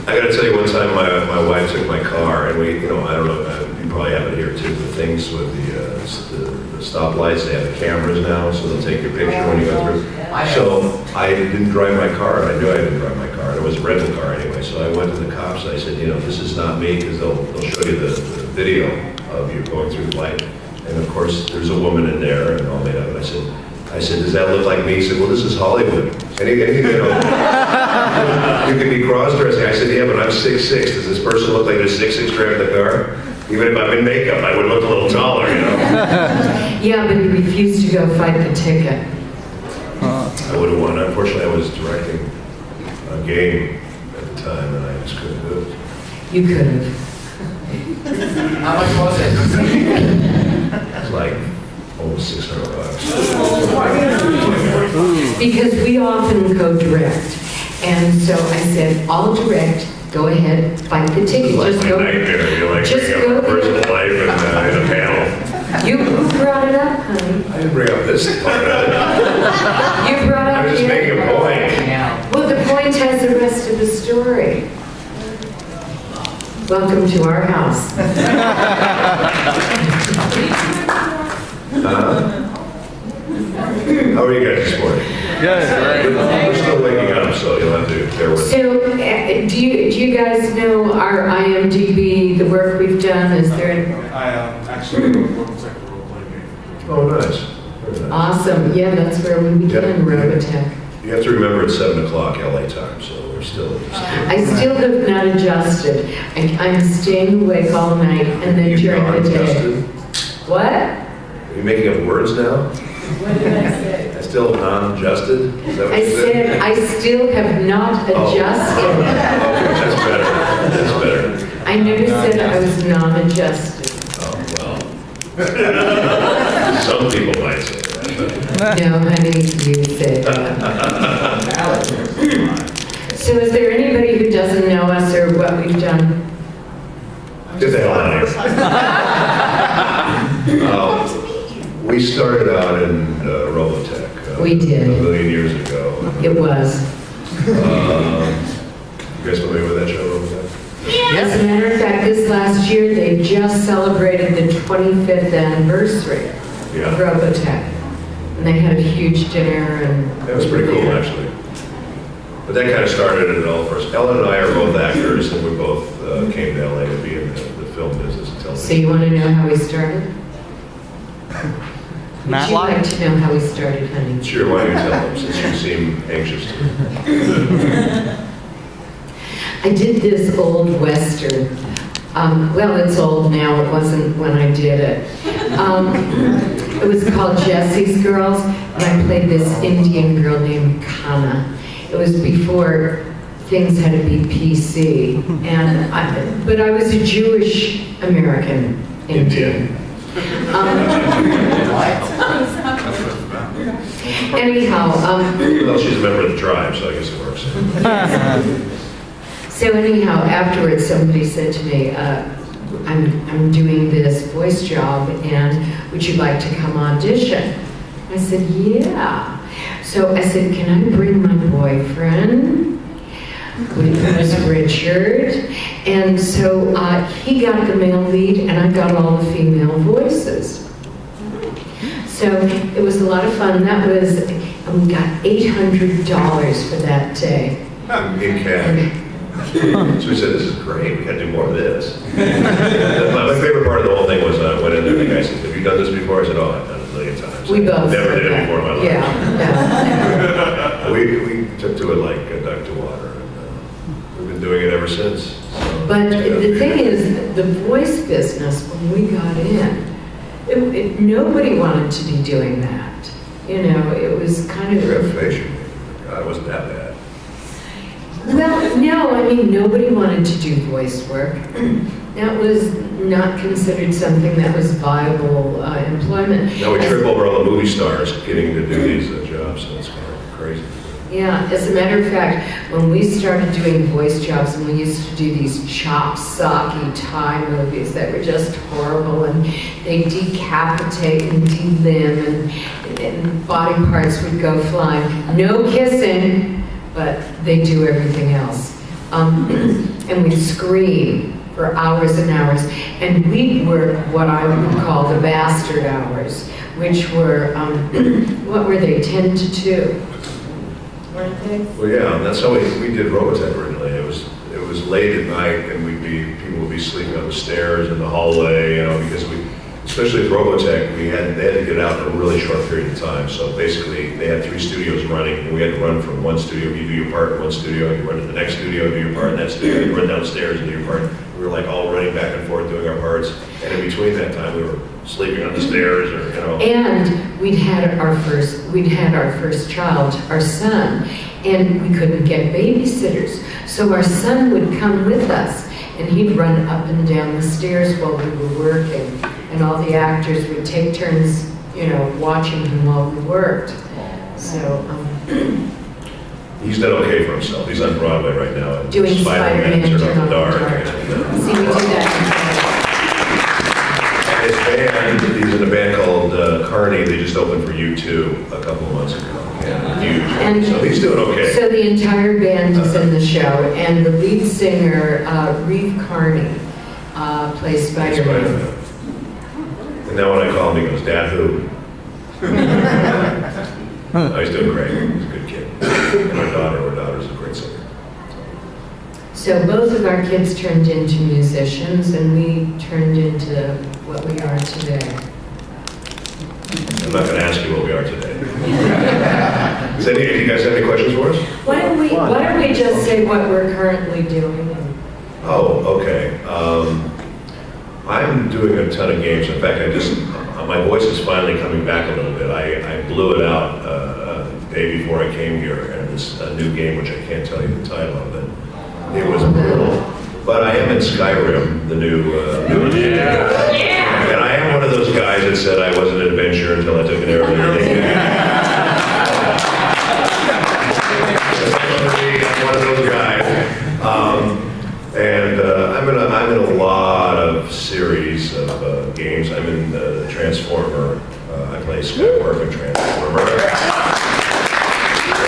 I gotta tell you, one time my wife took my car, and we, I don't know, you probably have it here too, the things with the stoplights, they have the cameras now, so they'll take your picture when you go through. So I didn't drive my car, and I knew I didn't drive my car, and it was a rental car anyway, so I went to the cops, and I said, this is not me, because they'll show you the video of you going through the light. And of course, there's a woman in there, and all made up, and I said, does that look like me? He said, well, this is Hollywood. Anything, you can be cross-dressing. I said, yeah, but I'm 6'6". Does this person look like they're 6'6" driving the car? Even if I'm in makeup, I would look a little taller, Yeah, but he refused to go fight the ticket. I would have won. Unfortunately, I was directing a game at the time, and I just couldn't do it. You could have. How much was it? It was like almost $600. Because we often go direct. And so I said, I'll direct, go ahead, fight the ticket. It's like Just my go. nightmare. You're like Just bringing go up my personal there. life in a panel. You brought it up, honey. I didn't bring up this part of it. You brought up I'm just the making a other point. Well, the point has the rest of the story. Welcome to our house. How are you guys this morning? Good. We're still waking up, so you'll have to bear with me. So, do you guys know our IMDb, the work we've done? Is there? I actually wrote a second role-play game. Oh, nice. Very nice. Awesome. Yeah, that's where we began, Robotech. You have to remember it's 7 o'clock LA time, so we're still. I still have not adjusted. I'm staying awake all night and then during the day. Non-adjusted? What? Are you making up words now? What did I say? I still non-adjusted? Is that what I you said I still have not adjusted. Okay, that's better. That's better. I never said I was non-adjusted. Oh, well. Some people might say that. No, honey, you said that. So is there anybody who doesn't know us or what we've done? Get the hell out of here. We started out in Robotech. We did. A million years ago. It was. You guys familiar with that show, Robotech? As a matter of fact, this last year, they just celebrated the 25th anniversary of Yeah. Robotech. And they had a huge dinner and... That was pretty cool, actually. But that kind of started it all for us. Ellen and I are both actors, and we both came to LA to be in the film business and television. So you want to know how we started? Would Not you like live. to know how we started, honey? Sure, why don't you tell them, since you seem anxious to. I did this old Western. Well, it's old now. It wasn't when I did it. It was called Jesse's Girls, and I played this Indian girl named Kana. It was before things had to be PC, but I was a Jewish American Indian. Anyhow, Well, she's a member of the tribe, so I guess it works. so anyhow, afterwards, somebody said to me, I'm doing this voice job, and would you like to come audition? I said, yeah. So I said, can I bring my boyfriend? Which was Richard. And so he got the male lead, and I got all the female voices. So it was a lot of fun. That was, and we got $800 for that day. In cash. So we said, this is great, we gotta do more of this. My favorite part of the whole thing was I went in there and the guy said, have you done this before? I said, oh, I've done it a million times. We both Never said did it that. before in my life. Yeah. We took to it like a duck to water. And, we've been doing it ever since. So But it's been a the few thing years. is, the voice business, when we got in, nobody wanted to be doing that. You know, it was kind of... Reputation. God, it wasn't that bad. Well, no, I mean, nobody wanted to do voice work. That was not considered something that was viable employment. Now we trip over all the movie stars getting to do these jobs, so it's kind of crazy. Yeah, as a matter of fact, when we started doing voice jobs and we used to do these chop-socky Thai movies that were just horrible, and they decapitate and delimb and body parts would go flying. No kissing, but they do everything else. and we'd scream for hours and hours. And we'd work what I would call the bastard hours, which were, what were they, 10 to 2? Weren't they? Well, yeah, that's how we did Robotech originally. It was late at night, and people would be sleeping on the stairs in the hallway, because especially with Robotech, they had to get out in a really short period of time. So basically, they had 3 studios running, and we had to run from one studio. You do your part in one studio, you run to the next studio, do your part in that studio, you run downstairs and do your part. We were like all running back and forth doing our parts, and in between that time, we were sleeping on the stairs, or And we'd had our first child, our son, and we couldn't get babysitters. So our son would come with us, and he'd run up and down the stairs while we were working. And all the actors would take turns, watching him while we worked. So, he's done okay for himself. He's on Broadway right now. And doing Spider-Man Turn Off the Dark. See, we do that. And his band, he's in a band called Carney. They just opened for U2 a couple of months ago. Yeah, huge. And so he's doing okay. So the entire band is in the show, and the lead singer, Reeve Carney, plays Spider-Man. And now when I call him, he goes, "Dad, who?" Oh, he's doing great. He's a good kid. And our daughter's a great singer. So both of our kids turned into musicians, and we turned into what we are today. I'm not going to ask you what we are today. Do you guys have any questions for us? Why don't we just say what we're currently doing? Oh, okay. I'm doing a ton of games. In fact, my voice is finally coming back a little bit. I blew it out the day before I came here, and it's a new game which I can't tell you the title of it. It was brutal. But I am in Skyrim, the new game. And I am one of those guys that said I wasn't an adventurer until I took an arrow to the game. I'm one of those guys. And I'm in a lot of series of games. I'm in the Transformer. I play Skywarp and Transformer.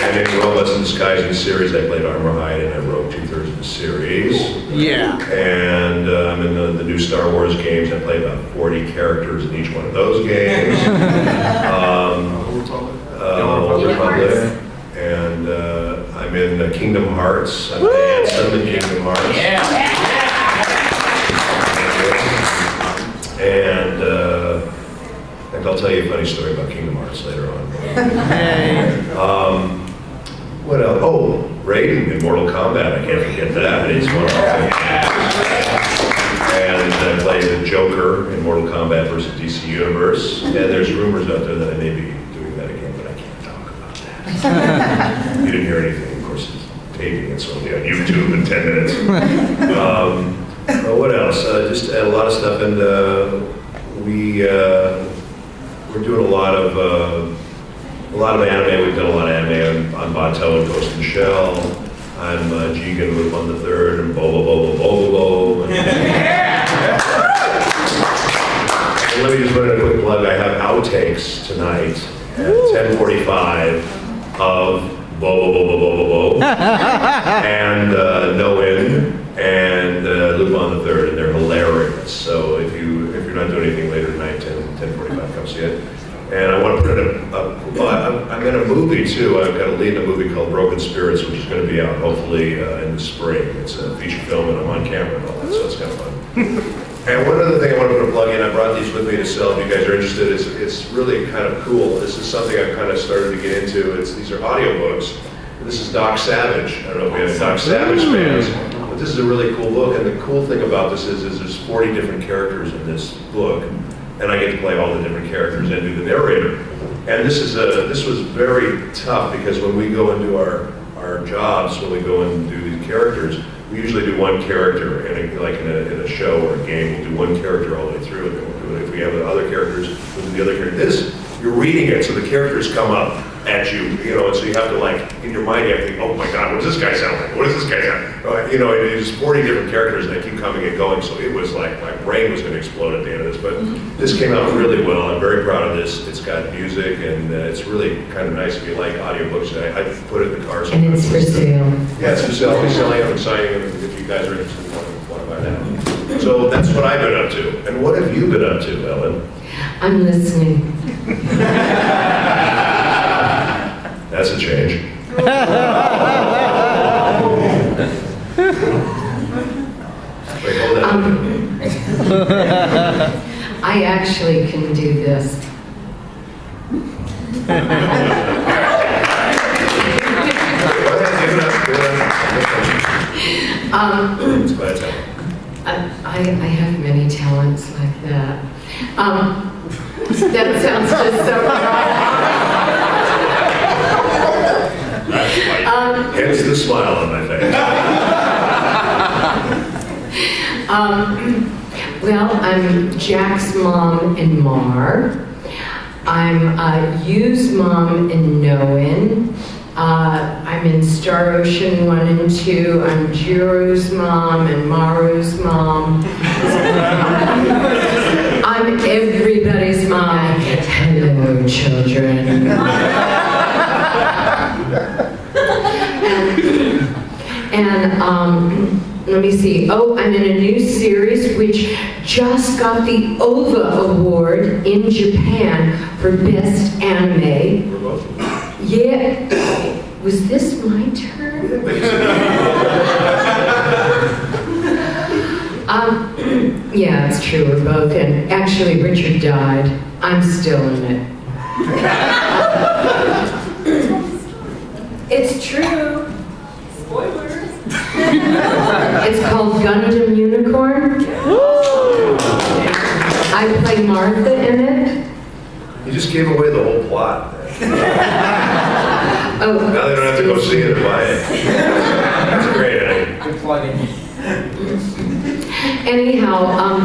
And in Robots in Disguise series, I played Armorhide, and I wrote 2/3 of the series. Yeah. And I'm in the new Star Wars games. I play about 40 characters in each one of those games. Old Republic. And I'm in Kingdom Hearts. I play Ansem in Kingdom Hearts. Yeah. And I'll tell you a funny story about Kingdom Hearts later on. What else? Oh, Raiden in Mortal Kombat. I can't forget that. It's one of my favorites. And I play the Joker in Mortal Kombat versus DC Universe. And there's rumors out there that I may be doing that again, but I can't talk about that. You didn't hear anything. Of course, it's taping it, so it'll be on YouTube in 10 minutes. What else? Just a lot of stuff, and we're doing a lot of anime. We've done a lot of anime on Bato and Ghost in the Shell. I'm Jigen with on the third and Bobo. And let me just put in a quick plug. I have outtakes tonight at 10:45 of Bobo and No End and Lupin the Third, and they're hilarious. So if you're not doing anything later tonight, 10:45, come see it. And I want to put it I'm in a movie too. I've got a lead in a movie called Broken Spirits, which is going to be out hopefully in the spring. It's a feature film, and I'm on camera and all that, so it's kind of fun. And one other thing I want to put a plug in, I brought these with me to sell if you guys are interested. It's really kind of cool. This is something I've kind of started to get into. These are audiobooks. This is Doc Savage. I don't know if we have Doc Savage fans, but this is a really cool book. And the cool thing about this is there's 40 different characters in this book, and I get to play all the different characters and do the narrator. And this was very tough because when we go and do our jobs, when we go and do these characters, we usually do one character, in a show or a game, we'll do one character all the way through, and then we'll do it. If we have the other characters, we'll do the other character. This, you're reading it, so the characters come up, at you, and so you have to like, in your mind, you have to think, oh my God, what does this guy sound like? What does this guy sound like? There's 40 different characters and they keep coming and going, so it was like, my brain was gonna explode at the end of this, but this came out really well. I'm very proud of this. It's got music and it's really kind of nice if you like audiobooks. I put it in the car. And it's for sale. Yeah, it's for sale. I'll be selling them and signing them if you guys are interested in want to buy that. So that's what I've been up to. And what have you been up to, Ellen? I'm listening. That's a change. Wait, hold that. I actually can do this. I have many talents like that. That sounds just so wrong. Hence the smile on my face. Well, I'm Jack's mom in Mar. I'm Yu's mom in Noin. I'm in Star Ocean 1 and 2. I'm Jiro's mom and Maru's mom. I'm everybody's mom. Hello, children. And let me see. Oh, I'm in a new series which just got the OVA Award in Japan for Best Anime. Yeah. Was this my turn? Yeah, it's true. We're both in. Actually, Richard died. I'm still in it. It's true. Spoilers. It's called Gundam Unicorn. I play Martha in it. You just gave away the whole plot. Oh, Now they don't have to go see it or buy it. That's great, Eddie. Good plugging. anyhow,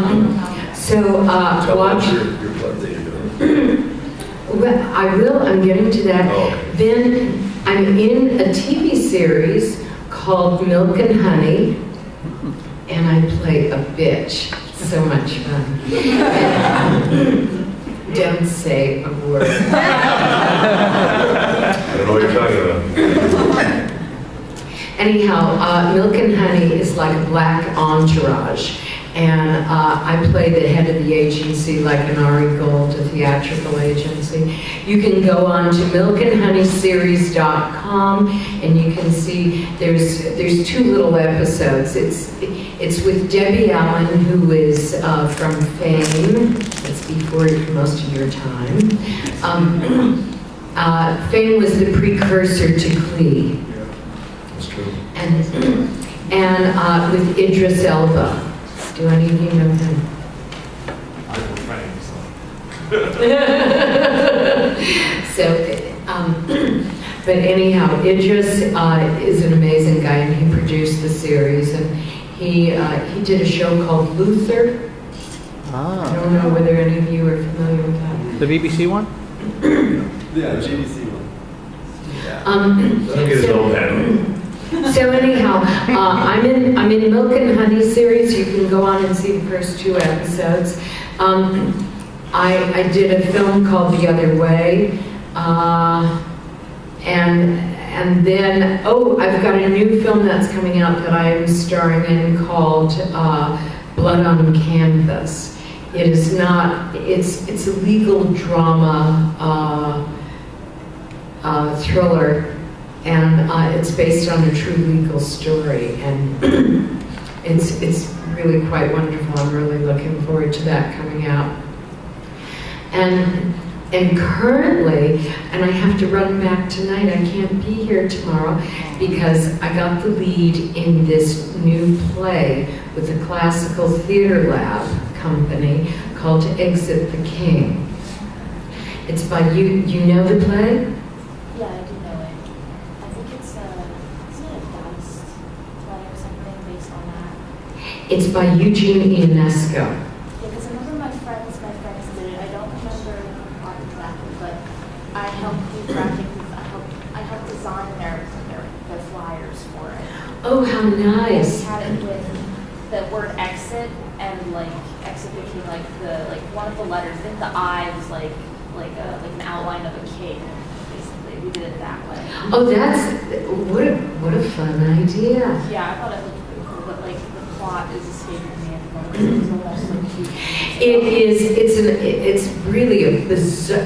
so Tell watch. us your plot that you're doing. Well, I will. I'm getting to that. Oh. Then I'm in a TV series called Milk and Honey, and I play a bitch. So much fun. Don't say a word. I don't know what you're talking about. Anyhow, Milk and Honey is like a black entourage. And I play the head of the agency, like an Ari Gold, a theatrical agency. You can go on to milkandhoneyseries.com and you can see there's 2 little episodes. It's with Debbie Allen, who is from Fame. That's before most of your time. Fame was the precursor to Glee. That's true. And with Idris Elba. Do any of you know him? I'm refraining, so. But anyhow, Idris is an amazing guy, and he produced the series, and he did a show called Luther. I don't know whether any of you are familiar with that. The BBC one? Yeah, the GDC one. Let him get his own pen. So anyhow, I'm in Milk and Honey series. You can go on and see the first 2 episodes. I did a film called The Other Way, and then I've got a new film that's coming out that I am starring in called Blood on Canvas. It is not. It's a legal drama thriller. And it's based on a true legal story, and it's really quite wonderful. I'm really looking forward to that coming out. And currently, and I have to run back tonight, I can't be here tomorrow because I got the lead in this new play with the Classical Theater Lab company called Exit the King. It's by you know the play? Yeah, I do know it. I think it's isn't it a Faust play or something based on that? It's by Eugene Ionesco. Yeah, because I remember my friends did it. I don't remember the plot exactly, but I helped do graphic design. Oh, how And we nice. had it with the word exit, and like exit became like one of the letters. I think the I was like an outline of a cake. Basically, we did it that way. Oh, what a fun idea. Yeah, I thought it looked pretty cool, but like the plot is escaping me at the moment because it was all so cute. It's really a bizarre,